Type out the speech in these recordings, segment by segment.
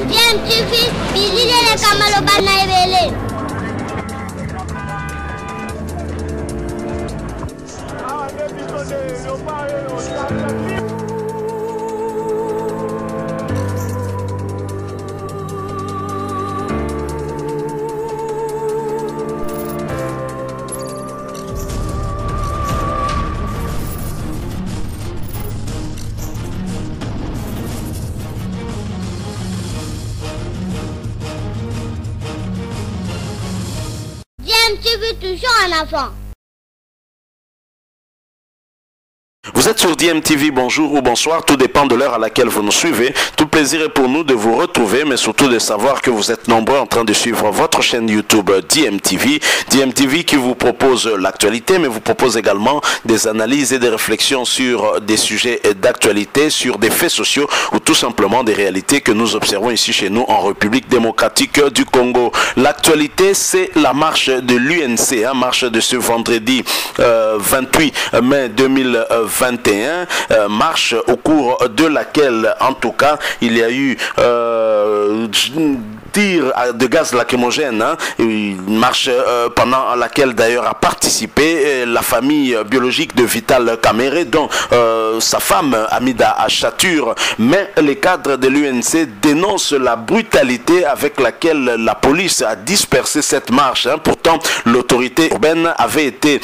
DMTV, bilile kamalo bana ebele. DMTV toujours en avant. Vous êtes sur DMTV, bonjour ou bonsoir, tout dépend de l'heure à laquelle vous nous suivez. Tout plaisir est pour nous de vous retrouver, mais surtout de savoir que vous êtes nombreux en train de suivre votre chaîne YouTube DMTV. DMTV qui vous propose l'actualité, mais vous propose également des analyses et des réflexions sur des sujets d'actualité, sur des faits sociaux ou tout simplement des réalités que nous observons ici chez nous en République démocratique du Congo. L'actualité, c'est la marche de l'UNC, marche de ce vendredi 28 mai 2021, marche au cours de laquelle, en tout cas, il y a eu tir de gaz lacrymogène, une marche pendant laquelle d'ailleurs a participé la famille biologique de Vital Kamerhe, dont sa femme Amida Achatur, mais les cadres de l'UNC dénoncent la brutalité avec laquelle la police a dispersé cette marche. Pourtant, l'autorité urbaine avait été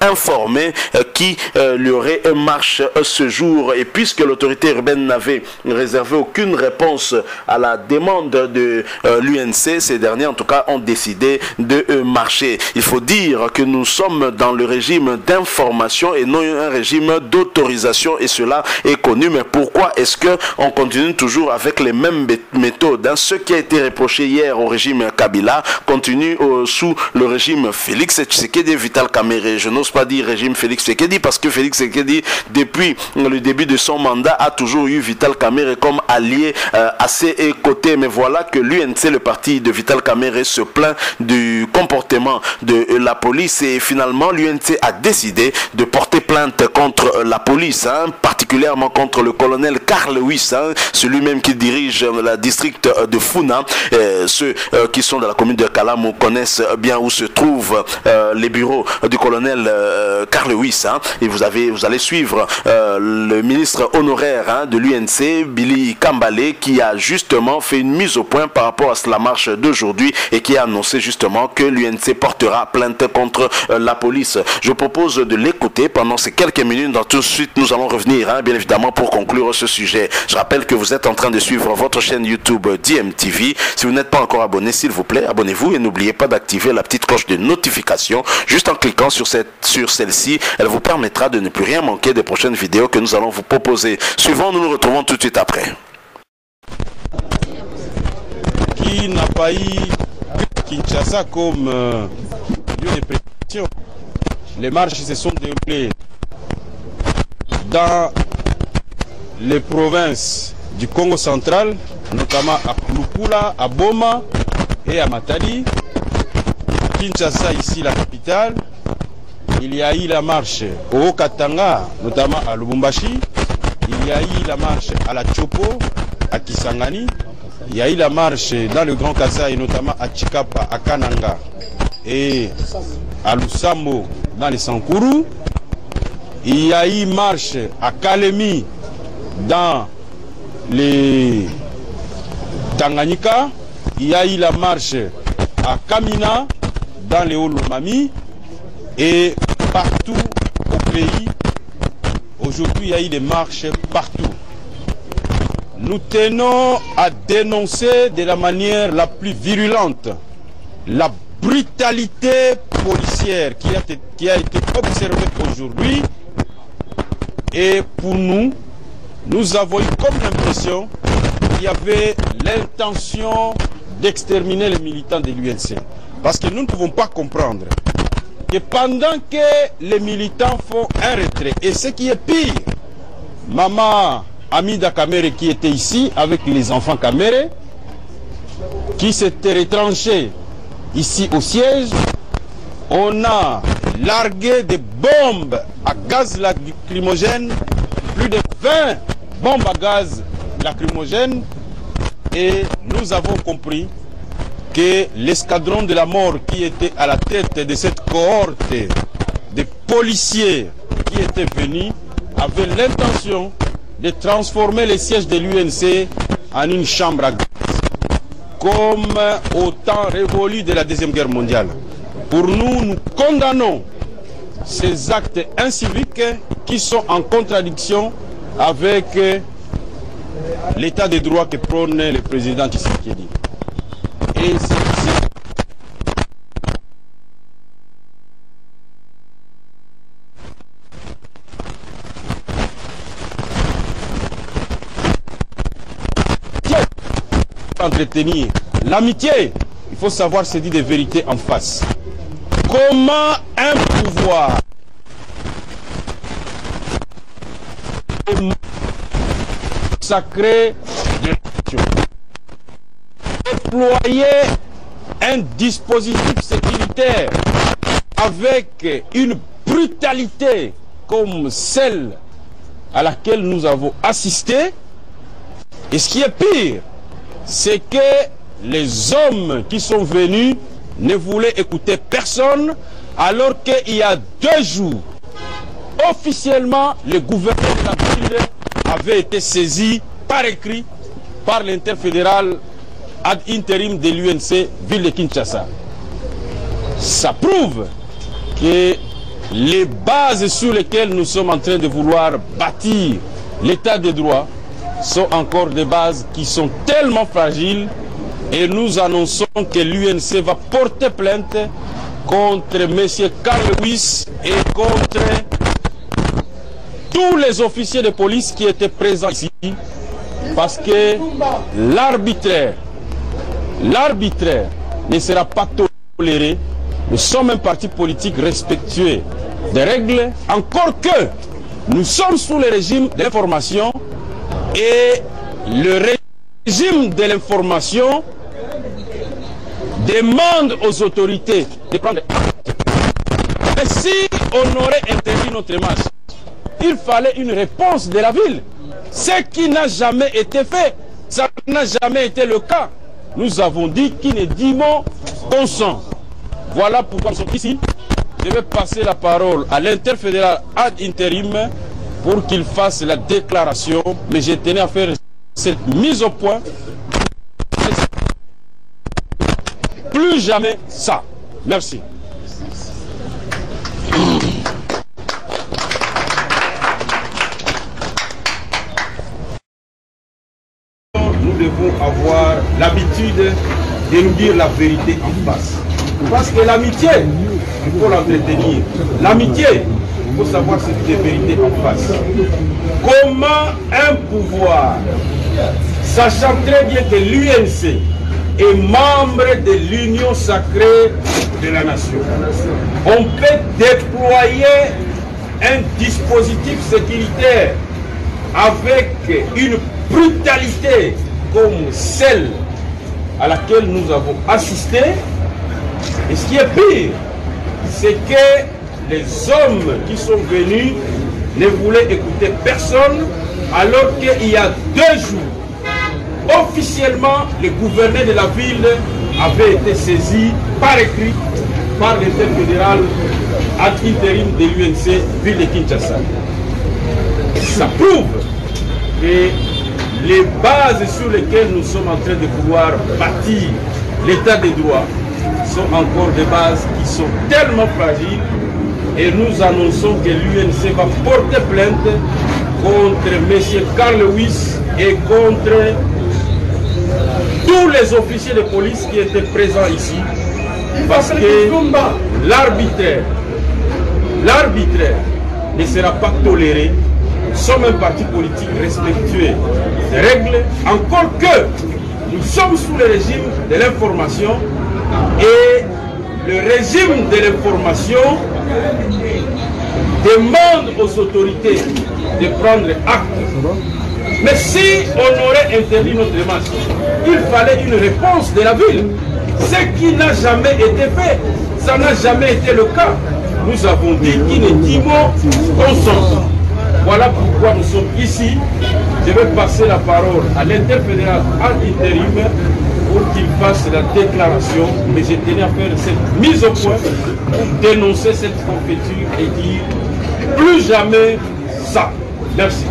informée qu'il y aurait une marche ce jour, et puisque l'autorité urbaine n'avait réservé aucune réponse à la demande de l'UNC, ces derniers en tout cas ont décidé de marcher. Il faut dire que nous sommes dans le régime d'information et non un régime d'autorisation, et cela est connu. Mais pourquoi est-ce que on continue toujours avec les mêmes méthodes? Ce qui a été reproché hier au régime Kabila continue sous le régime Félix Tshisekedi Vital Kamerhe. Je n'ose pas dire régime Félix Tshisekedi parce que Félix Tshisekedi, depuis le début de son mandat, a toujours eu Vital Kamerhe comme allié à ses côtés. Mais voilà que l'UNC, le parti de Vital Kamerhe, se plaint du comportement de la police, et finalement l'UNC a décidé de porter plainte contre la police, particulièrement contre le colonel Karl Lewis, celui-même qui dirige le district de Funa. Ceux qui sont dans la commune de Kalamu connaissent bien où se trouvent les bureaux du colonel Karl Lewis, et vous allez suivre le ministre honoraire de l'UNC, Billy Kambale, qui a justement fait une mise au point par rapport à la marche d'aujourd'hui et qui a annoncé justement que l'UNC portera plainte contre la police. Je propose de l'écouter pendant ces quelques minutes. Tout de suite, nous allons revenir, bien évidemment, pour conclure ce sujet. Je rappelle que vous êtes en train de suivre votre chaîne YouTube DMTV. Si vous n'êtes pas encore abonné, s'il vous plaît, abonnez-vous et n'oubliez pas d'activer la petite cloche de notification. Juste en cliquant sur celle-ci, elle vous permettra de ne plus rien manquer des prochaines vidéos que nous allons vous proposer. Suivant, nous nous retrouvons tout de suite après. Qui n'a pas eu Kinshasa comme lieu de prédiction. Les marches se sont déroulées dans les provinces du Congo central, notamment à Kulukula, à Boma et à Matadi. Kinshasa, ici la capitale. Il y a eu la marche au Haut-Katanga, notamment à Lubumbashi. Il y a eu la marche à la Chopo, à Kisangani. Il y a eu la marche dans le Grand Kasaï, notamment à Chikapa, à Kananga et à Lusambo, dans les Sankuru. Il y a eu marche à Kalemi, dans les Tanganyika. Il y a eu la marche à Kamina, dans les Hauts-Lomami. Et partout au pays, aujourd'hui, il y a eu des marches partout. Nous tenons à dénoncer de la manière la plus virulente la brutalité policière qui a été observée aujourd'hui. Et pour nous, nous avons eu comme l'impression qu'il y avait l'intention d'exterminer les militants de l'UNC. Parce que nous ne pouvons pas comprendre que pendant que les militants font un retrait, et ce qui est pire, Maman Amida Kamerhe qui était ici avec les enfants Kamerhe, qui s'était retranché ici au siège, on a largué des bombes à gaz lacrymogène, plus de 20 bombes à gaz lacrymogènes et nous avons compris que l'escadron de la mort qui était à la tête de cette cohorte de policiers qui étaient venus avait l'intention de transformer le siège de l'UNC en une chambre à gaz, comme au temps révolu de la Deuxième Guerre mondiale. Pour nous, nous condamnons ces actes inciviques qui sont en contradiction avec l'état de droit que prône le président Tshisekedi. Et entretenir l'amitié, il faut savoir se dire des vérités en face. Comment un pouvoir sacré de l'action déployer un dispositif sécuritaire avec une brutalité comme celle à laquelle nous avons assisté, et ce qui est pire, c'est que les hommes qui sont venus ne voulaient écouter personne, alors qu'il y a 2 jours, officiellement, le gouverneur de la ville avait été saisi par écrit par l'interfédéral ad intérim de l'UNC ville de Kinshasa. Ça prouve que les bases sur lesquelles nous sommes en train de vouloir bâtir l'état de droit sont encore des bases qui sont tellement fragiles, et nous annonçons que l'UNC va porter plainte contre M. Carl Lewis et contre tous les officiers de police qui étaient présents ici, parce que l'arbitraire ne sera pas toléré. Nous sommes un parti politique respectueux des règles, encore que nous sommes sous le régime de l'information, et le régime de l'information demande aux autorités de prendre acte. Mais si on aurait interdit notre marche, il fallait une réponse de la ville. Ce qui n'a jamais été fait, ça n'a jamais été le cas. Nous avons dit qu'il ne dit mot consent. Voilà pourquoi nous sommes ici. Je vais passer la parole à l'interfédéral ad intérim pour qu'il fasse la déclaration, mais je tenais à faire cette mise au point. Plus jamais ça. Merci. Nous devons avoir l'habitude de nous dire la vérité en face. Parce que l'amitié, il faut l'entretenir. L'amitié, il faut savoir ce qui est vérité en face. Comment un pouvoir, sachant très bien que l'UNC est membre de l'Union sacrée de la nation, on peut déployer un dispositif sécuritaire avec une brutalité comme celle à laquelle nous avons assisté. Et ce qui est pire, c'est que les hommes qui sont venus ne voulaient écouter personne, alors qu'il y a 2 jours, officiellement, le gouverneur de la ville avait été saisi par écrit par l'interfédéral ad intérim de l'UNC ville de Kinshasa. Ça prouve que les bases sur lesquelles nous sommes en train de pouvoir bâtir l'état des droits sont encore des bases qui sont tellement fragiles, et nous annonçons que l'UNC va porter plainte contre M. Carl Lewis et contre tous les officiers de police qui étaient présents ici, parce que l'arbitraire ne sera pas toléré. Nous sommes un parti politique respectueux des règles, encore que nous sommes sous le régime de l'information, et le régime de l'information demande aux autorités de prendre acte. Mais si on aurait interdit notre marche, il fallait une réponse de la ville. Ce qui n'a jamais été fait, ça n'a jamais été le cas. Nous avons dit qu'il ne dit mot consent. Voilà pourquoi nous sommes ici. Je vais passer la parole à l'interfédéral en intérim pour qu'il fasse la déclaration. Mais j'ai tenu à faire cette mise au point pour dénoncer cette forfaiture et dire plus jamais ça. Merci.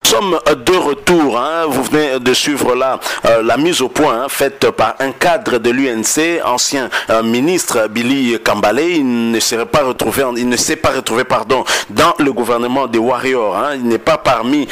Nous sommes de retour, hein. Vous venez de suivre là la mise au point faite par un cadre de l'UNC, ancien ministre Billy Kambale. Il ne s'est pas retrouvé dans le gouvernement des Warriors, hein. Il n'est pas parmi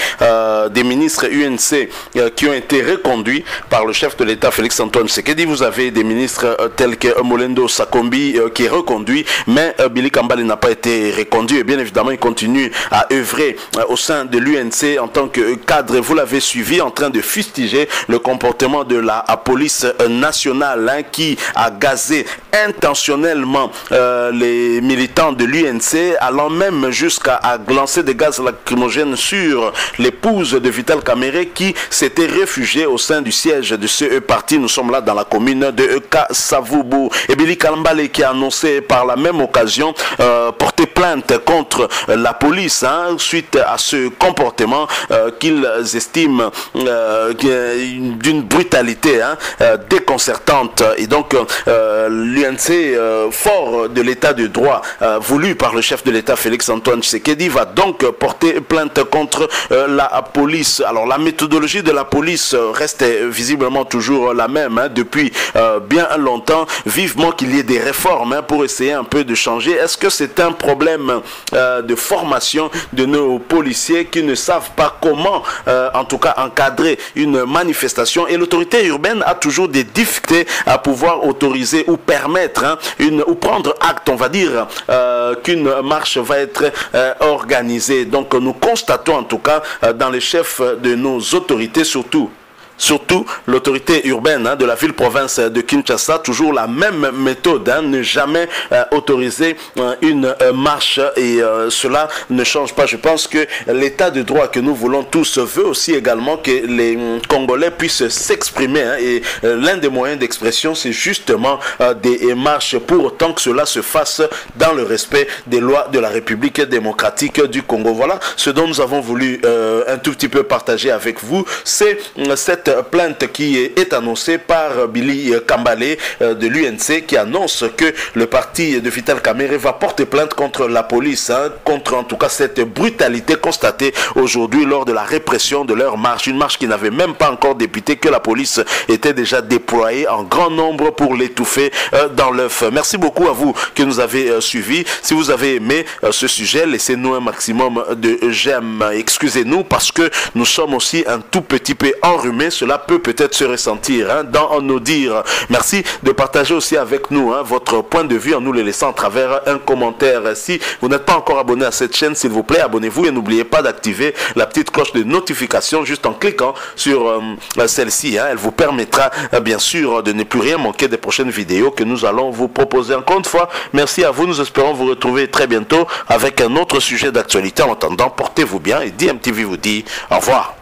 des ministres UNC qui ont été reconduits par le chef de l'État Félix Antoine Tshisekedi. Vous avez des ministres tels que Molendo Sakombi qui est reconduit, mais Billy Kambale n'a pas été reconduit et bien évidemment il continue à œuvrer au sein de l'UNC en tant que cadre. Vous l'avez suivi en train de fustiger le comportement de la police nationale, hein, qui a gazé intentionnellement les militants de l'UNC, allant même jusqu'à lancer des gaz lacrymogènes sur l'épouse de Vital Kamerhe qui s'était réfugiée au sein du siège de ce parti. Nous sommes là dans la commune de Kasavubu. Et Billy Kambale qui a annoncé par la même occasion porter plainte contre la police, hein, suite à ce comportement qu'ils estiment d'une brutalité, hein, déconcertante. Et donc l'UNC, fort de l'état de droit voulu par le chef de l'État Félix Antoine Tshisekedi, va donc porter plainte contre la police. Alors la méthodologie de la police reste visiblement toujours la même, hein, depuis bien longtemps. Vivement qu'il y ait des réformes, hein, pour essayer un peu de changer. Est-ce que c'est un problème de formation de nos policiers qui ne savent pas comment en tout cas encadrer une manifestation, et l'autorité urbaine a toujours des difficultés à pouvoir autoriser ou permettre, hein, ou prendre acte, on va dire, qu'une marche va être organisée. Donc nous constatons en tout cas dans les chefs de nos autorités, surtout l'autorité urbaine, hein, de la ville-province de Kinshasa, toujours la même méthode, hein, ne jamais autoriser une marche, et cela ne change pas. Je pense que l'état de droit que nous voulons tous veut aussi également que les Congolais puissent s'exprimer, hein, et l'un des moyens d'expression, c'est justement des marches, pour autant que cela se fasse dans le respect des lois de la République démocratique du Congo. Voilà ce dont nous avons voulu un tout petit peu partager avec vous. C'est cette plainte qui est annoncée par Billy Kambale de l'UNC, qui annonce que le parti de Vital Kamerhe va porter plainte contre la police, hein, contre en tout cas cette brutalité constatée aujourd'hui lors de la répression de leur marche. Une marche qui n'avait même pas encore débuté, que la police était déjà déployée en grand nombre pour l'étouffer dans l'œuf. Merci beaucoup à vous qui nous avez suivis. Si vous avez aimé ce sujet, laissez-nous un maximum de j'aime. Excusez-nous parce que nous sommes aussi un tout petit peu enrhumés. Cela peut-être se ressentir, hein, dans nos dires. Merci de partager aussi avec nous, hein, votre point de vue en nous le laissant à travers un commentaire. Si vous n'êtes pas encore abonné à cette chaîne, s'il vous plaît, abonnez-vous et n'oubliez pas d'activer la petite cloche de notification juste en cliquant sur celle-ci, hein. Elle vous permettra bien sûr de ne plus rien manquer des prochaines vidéos que nous allons vous proposer. Encore une fois, merci à vous. Nous espérons vous retrouver très bientôt avec un autre sujet d'actualité. En attendant, portez-vous bien et DMTV vous dit au revoir.